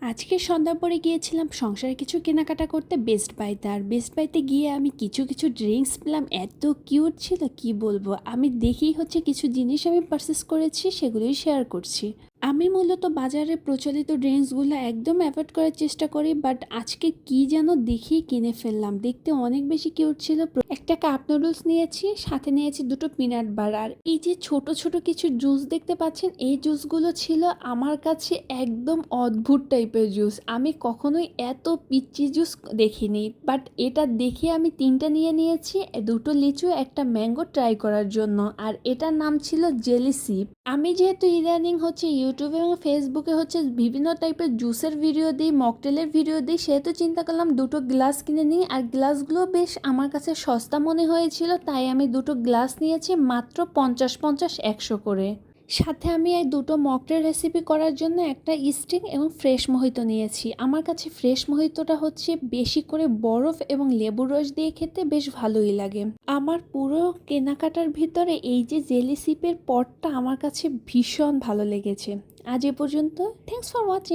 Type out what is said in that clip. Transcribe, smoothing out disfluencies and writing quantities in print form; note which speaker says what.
Speaker 1: আজকে সন্ধ্যার পরে গিয়েছিলাম সংসারে কিছু কেনাকাটা করতে বেস্ট বাইতে। আর বেস্ট বাইতে গিয়ে আমি কিছু কিছু ড্রিঙ্কস পেলাম, এত কিউট ছিল কি বলবো। আমি দেখেই কিছু জিনিস আমি পারচেস করেছি, সেগুলোই শেয়ার করছি। আমি মূলত বাজারে প্রচলিত ড্রিঙ্কসগুলো একদম অ্যাভয়েড করার চেষ্টা করি, বাট আজকে কি যেন দেখেই কিনে ফেললাম। দেখতে অনেক বেশি কিউট ছিল। একটা কাপ নুডলস নিয়েছি, সাথে নিয়েছি দুটো পিনাট বাটার। এই যে ছোট ছোট কিছু জুস দেখতে পাচ্ছেন, এই জুসগুলো ছিল আমার কাছে একদম অদ্ভুত টাইপের জুস। আমি কখনোই এত পিচ্চি জুস দেখিনি, বাট এটা দেখে আমি তিনটা নিয়ে নিয়েছি, দুটো লিচু একটা ম্যাঙ্গো ট্রাই করার জন্য। আর এটার নাম ছিল জেলি সিপ। আমি যেহেতু ইদানিং ইউটিউবে এবং ফেসবুকে বিভিন্ন টাইপের জুসের ভিডিও দিই, মকটেলের ভিডিও দিই, সেহেতু চিন্তা করলাম দুটো গ্লাস কিনে নিই। আর গ্লাসগুলো বেশ আমার কাছে সস্তা মনে হয়েছিল, তাই আমি দুটো গ্লাস নিয়েছি মাত্র 50-50 100 করে। সাথে আমি এই দুটো মকটেল রেসিপি করার জন্য একটা স্টিং এবং ফ্রেশ মোহিতো নিয়েছি। আমার কাছে ফ্রেশ মোহিতোটা বেশি করে বরফ এবং লেবুর রস দিয়ে খেতে বেশ ভালোই লাগে। আমার পুরো কেনাকাটার ভিতরে এই যে জেলি সিপের পটটা আমার কাছে ভীষণ ভালো লেগেছে। আজ এ পর্যন্ত। Thanks for watching.